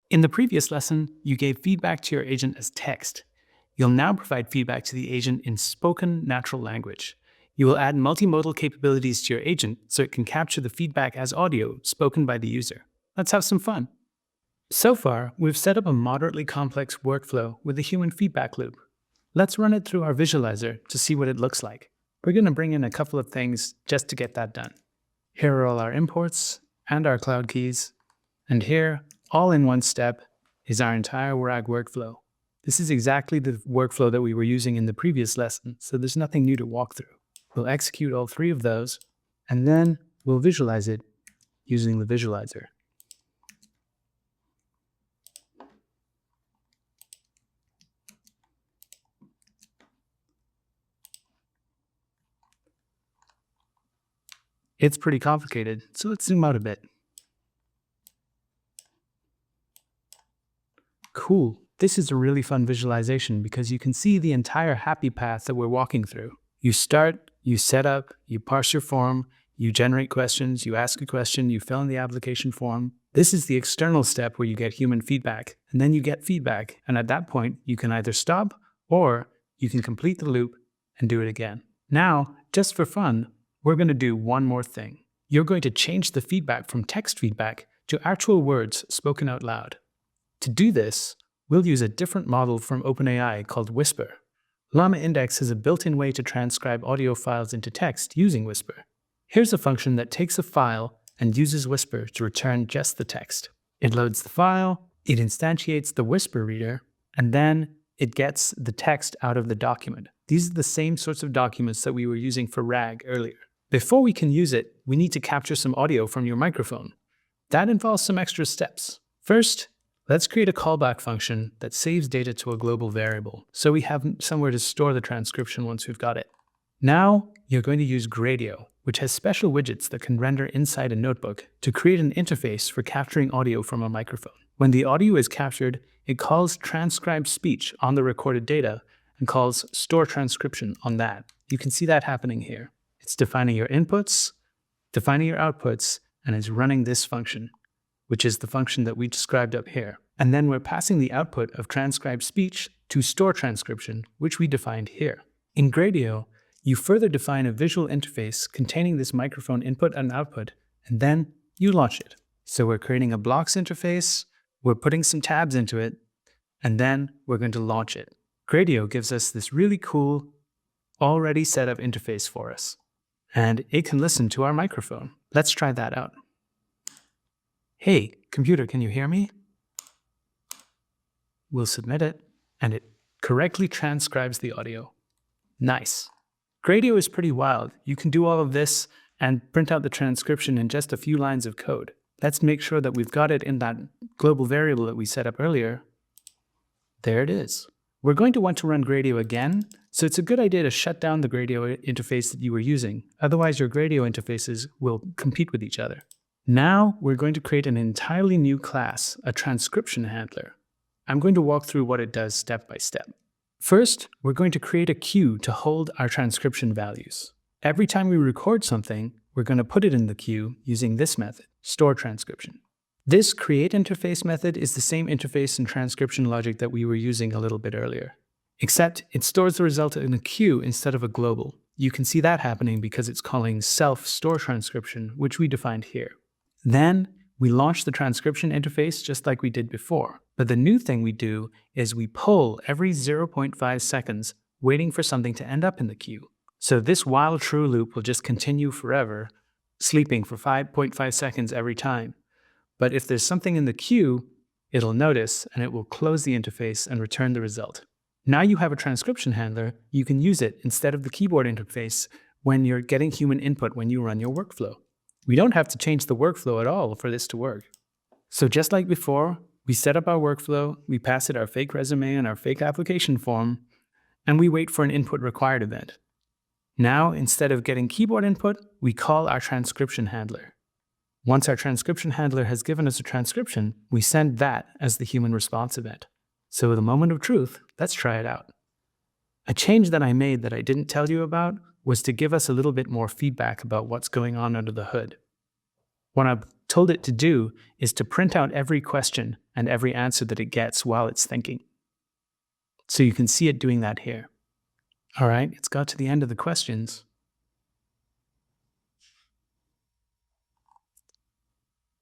In the previous lesson, you gave feedback to your agent as text. You'll now provide feedback to the agent in spoken natural language. You will add multimodal capabilities to your agent so it can capture the feedback as audio spoken by the user. Let's have some fun. So far, we've set up a moderately complex workflow with a human feedback loop. Let's run it through our visualizer to see what it looks like. We're going to bring in a couple of things just to get that done. Here are all our imports and our cloud keys. And here, all in one step, is our entire RAG workflow. This is exactly the workflow that we were using in the previous lesson, so there's nothing new to walk through. We'll execute all three of those, and then we'll visualize it using the visualizer. It's pretty complicated, so let's zoom out a bit. Cool. This is a really fun visualization because you can see the entire happy path that we're walking through. You start, you set up, you parse your form, you generate questions, you ask a question, you fill in the application form. This is the external step where you get human feedback, and then you get feedback. And at that point, you can either stop or you can complete the loop and do it again. Now, just for fun, we're going to do one more thing. You're going to change the feedback from text feedback to actual words spoken out loud. To do this, we'll use a different model from OpenAI called Whisper. Llama Index has a built-in way to transcribe audio files into text using Whisper. Here's a function that takes a file and uses Whisper to return just the text. It loads the file, it instantiates the Whisper reader, and then it gets the text out of the document. These are the same sorts of documents that we were using for RAG earlier. Before we can use it, we need to capture some audio from your microphone. That involves some extra steps. First, let's create a callback function that saves data to a global variable, so we have somewhere to store the transcription once we've got it. Now, you're going to use Gradio, which has special widgets that can render inside a notebook to create an interface for capturing audio from a microphone. When the audio is captured, it calls transcribed speech on the recorded data and calls store transcription on that. You can see that happening here. It's defining your inputs, defining your outputs, and it's running this function, which is the function that we described up here. And then we're passing the output of transcribed speech to store transcription, which we defined here. In Gradio, you further define a visual interface containing this microphone input and output, and then you launch it. So we're creating a blocks interface, we're putting some tabs into it, and then we're going to launch it. Gradio gives us this really cool, already set up interface for us. And it can listen to our microphone. Let's try that out. Hey, computer, can you hear me? We'll submit it, and it correctly transcribes the audio. Nice. Gradio is pretty wild. You can do all of this and print out the transcription in just a few lines of code. Let's make sure that we've got it in that global variable that we set up earlier. There it is. We're going to want to run Gradio again, so it's a good idea to shut down the Gradio interface that you were using. Otherwise, your Gradio interfaces will compete with each other. Now, we're going to create an entirely new class, a transcription handler. I'm going to walk through what it does step by step. First, we're going to create a queue to hold our transcription values. Every time we record something, we're going to put it in the queue using this method, store transcription. This create interface method is the same interface and transcription logic that we were using a little bit earlier, except it stores the result in a queue instead of a global. You can see that happening because it's calling self store transcription, which we defined here. Then we launch the transcription interface just like we did before. But the new thing we do is we poll every 0.5 seconds, waiting for something to end up in the queue. So this while true loop will just continue forever, sleeping for 5.5 seconds every time. But if there's something in the queue, it'll notice and it will close the interface and return the result. Now you have a transcription handler, you can use it instead of the keyboard interface when you're getting human input when you run your workflow. We don't have to change the workflow at all for this to work. So just like before, we set up our workflow, we pass it our fake resume and our fake application form, and we wait for an input required event. Now, instead of getting keyboard input, we call our transcription handler. Once our transcription handler has given us a transcription, we send that as the human response event. So the moment of truth, let's try it out. A change that I made that I didn't tell you about was to give us a little bit more feedback about what's going on under the hood. Want to told it to do is to print out every question and every answer that it gets while it's thinking. So you can see it doing that here. All right, it's got to the end of the questions.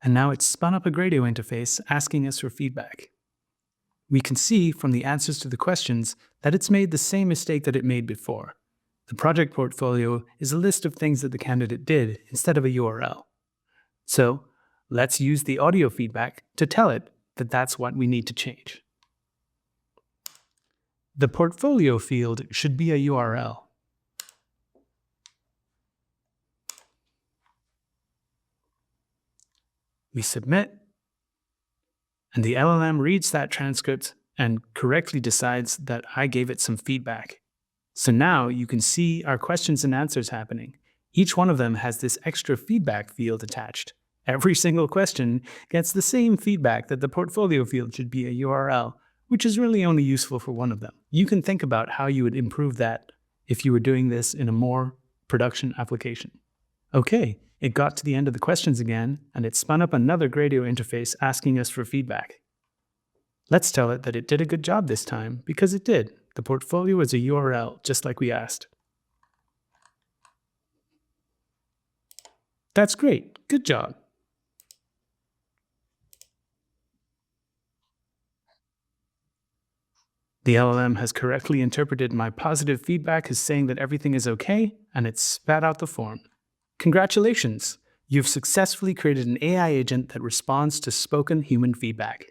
And now it's spun up a Gradio interface asking us for feedback. We can see from the answers to the questions that it's made the same mistake that it made before. The project portfolio is a list of things that the candidate did instead of a URL. So let's use the audio feedback to tell it that that's what we need to change. The portfolio field should be a URL. We submit, and the LLM reads that transcript and correctly decides that I gave it some feedback. So now you can see our questions and answers happening. Each one of them has this extra feedback field attached. Every single question gets the same feedback that the portfolio field should be a URL, which is really only useful for one of them. You can think about how you would improve that if you were doing this in a more production application. Okay, it got to the end of the questions again, and it spun up another Gradio interface asking us for feedback. Let's tell it that it did a good job this time, because it did. The portfolio is a URL, just like we asked. That's great. Good job. The LLM has correctly interpreted my positive feedback as saying that everything is okay, and it spat out the form. Congratulations! You've successfully created an AI agent that responds to spoken human feedback.